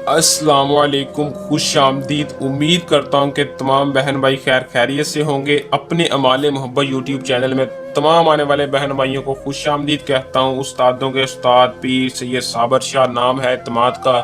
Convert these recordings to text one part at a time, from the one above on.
السلام علیکم، خوش آمدید۔ امید کرتا ہوں کہ تمام بہن بھائی خیر خیریت سے ہوں گے۔ اپنے اعمال محبت یوٹیوب چینل میں تمام آنے والے بہن بھائیوں کو خوش آمدید کہتا ہوں۔ استادوں کے استاد پیر سید صابر شاہ نام ہے اعتماد کا،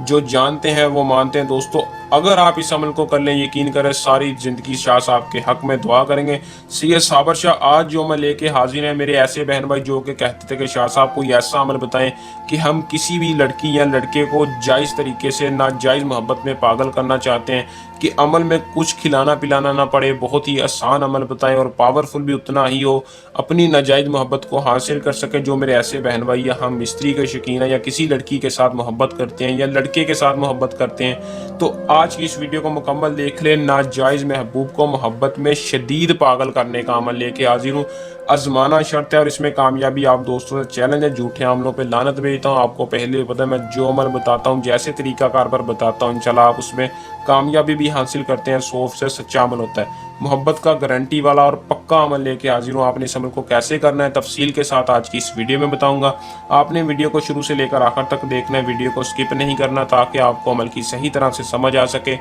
جو جانتے ہیں وہ مانتے ہیں۔ دوستو اگر آپ اس عمل کو کر لیں، یقین کریں ساری زندگی شاہ صاحب کے حق میں دعا کریں گے۔ سید صابر شاہ آج جو عمل لے کے حاضر ہیں، میرے ایسے بہن بھائی جو کہ کہتے تھے کہ شاہ صاحب کوئی ایسا عمل بتائیں کہ ہم کسی بھی لڑکی یا لڑکے کو جائز طریقے سے ناجائز محبت میں پاگل کرنا چاہتے ہیں، کہ عمل میں کچھ کھلانا پلانا نہ پڑے، بہت ہی آسان عمل بتائیں اور پاورفل بھی اتنا ہی ہو، اپنی ناجائز محبت کو حاصل کر سکیں۔ جو میرے ایسے بہن بھائی یا ہم مستری کے شوقین ہیں یا کسی لڑکی کے ساتھ محبت کرتے ہیں یا لڑکے کے ساتھ محبت کرتے ہیں، تو آج کی اس ویڈیو کو مکمل دیکھ لیں۔ ناجائز محبوب کو محبت میں شدید پاگل کرنے کا عمل لے کے حاضر ہوں۔ آزمانا شرط ہے اور اس میں کامیابی آپ دوستوں سے چیلنج ہے۔ جھوٹے عملوں پہ لعنت بھیجتا ہوں۔ آپ کو پہلے پتہ ہے میں جو عمل بتاتا ہوں، جیسے طریقہ کار پر بتاتا ہوں، انشاءاللہ آپ اس میں کامیابی بھی حاصل کرتے ہیں۔ 100% سچا عمل ہوتا ہے، محبت کا گارنٹی والا اور پکا عمل لے کے حاضر ہوں۔ آپ نے اس عمل کو کیسے کرنا ہے تفصیل کے ساتھ آج کی اس ویڈیو میں بتاؤں گا۔ آپ نے ویڈیو کو شروع سے لے کر آخر تک دیکھنا ہے، ویڈیو کو سکپ نہیں کرنا، تاکہ آپ کو عمل کی صحیح طرح سے سمجھ آ سکے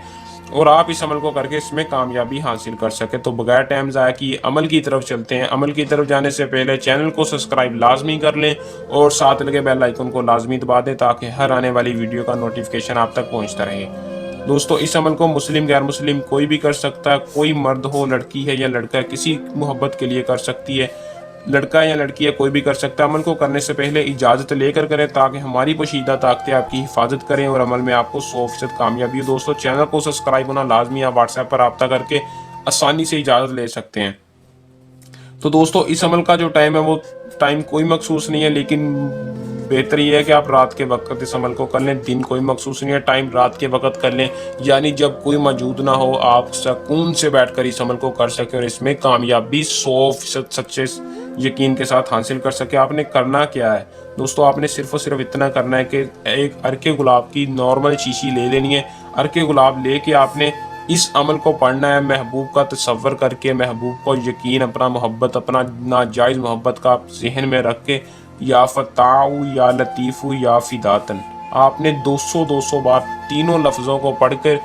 اور آپ اس عمل کو کر کے اس میں کامیابی حاصل کر سکے۔ تو بغیر ٹائم ضائع کیے عمل کی طرف چلتے ہیں۔ عمل کی طرف جانے سے پہلے چینل کو سبسکرائب لازمی کر لیں اور ساتھ لگے بیل آئیکن کو لازمی دبا دیں، تاکہ ہر آنے والی ویڈیو کا نوٹیفیکیشن آپ تک پہنچتا رہے۔ دوستو اس عمل کو مسلم غیر مسلم کوئی بھی کر سکتا ہے، کوئی مرد ہو، لڑکی ہے یا لڑکا ہے، کسی محبت کے لیے کر سکتی ہے، لڑکا یا لڑکی ہے کوئی بھی کر سکتا ہے۔ عمل کو کرنے سے پہلے اجازت لے کر کریں، تاکہ ہماری پوشیدہ طاقتیں آپ کی حفاظت کریں اور عمل میں آپ کو 100% کامیابی ہو۔ دوستو چینل کو سبسکرائب ہونا لازمی ہے، واٹس ایپ پر رابطہ کر کے آسانی سے اجازت لے سکتے ہیں۔ تو دوستو اس عمل کا جو ٹائم ہے وہ ٹائم کوئی مخصوص نہیں ہے، لیکن بہتر یہ ہے کہ آپ رات کے وقت اس عمل کو کر لیں۔ دن کوئی مخصوص نہیں ہے، ٹائم رات کے وقت کر لیں، یعنی جب کوئی موجود نہ ہو، آپ سکون سے بیٹھ کر اس عمل کو کر سکیں اور اس میں کامیابی 100% سچے یقین کے ساتھ حاصل کر سکے۔ آپ نے کرنا کیا ہے دوستو؟ آپ نے صرف اور صرف اتنا کرنا ہے کہ ایک عرق گلاب کی نارمل شیشی لے لینی ہے۔ عرق گلاب لے کے آپ نے اس عمل کو پڑھنا ہے، محبوب کا تصور کر کے، محبوب کو یقین، اپنا محبت، اپنا ناجائز محبت کا ذہن میں رکھ کے، یا فتاو یا لطیفو یا فداتن، آپ نے 200 بار تینوں لفظوں کو پڑھ کر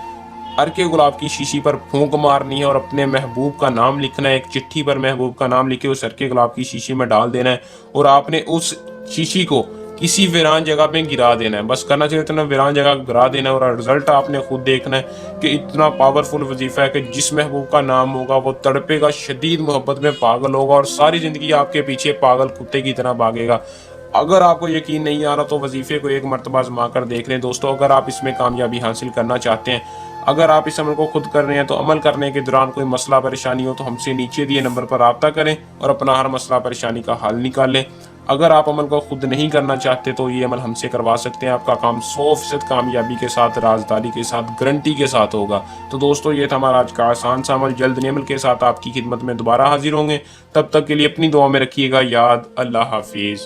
عرق گلاب کی شیشی پر پھونک مارنی ہے اور اپنے محبوب کا نام لکھنا ہے۔ ایک چٹھی پر محبوب کا نام لکھے اس عرق گلاب کی شیشی میں ڈال دینا ہے اور آپ نے اس شیشی کو کسی ویران جگہ پہ گرا دینا ہے۔ بس کرنا چاہیے اتنا ویران جگہ گرا دینا ہے اور رزلٹ آپ نے خود دیکھنا ہے کہ اتنا پاورفل وظیفہ ہے کہ جس محبوب کا نام ہوگا وہ تڑپے گا، شدید محبت میں پاگل ہوگا اور ساری زندگی آپ کے پیچھے پاگل کتے کی طرح بھاگے گا۔ اگر آپ کو یقین نہیں آ رہا تو وظیفے کو ایک مرتبہ آزما کر دیکھ لیں۔ دوستو اگر آپ اس میں کامیابی حاصل کرنا چاہتے ہیں، اگر آپ اس عمل کو خود کر رہے ہیں، تو عمل کرنے کے دوران کوئی مسئلہ پریشانی ہو تو ہم سے نیچے دیے نمبر پر رابطہ کریں اور اپنا ہر مسئلہ پریشانی کا حل نکال لیں۔ اگر آپ عمل کو خود نہیں کرنا چاہتے تو یہ عمل ہم سے کروا سکتے ہیں۔ آپ کا کام 100% کامیابی کے ساتھ، رازداری کے ساتھ، گارنٹی کے ساتھ ہوگا۔ تو دوستو یہ تھا ہمارا آج کا آسان سا عمل۔ جلد نئے عمل کے ساتھ آپ کی خدمت میں دوبارہ حاضر ہوں گے، تب تک کے لیے اپنی دعا میں رکھیے گا یاد۔ اللہ حافظ۔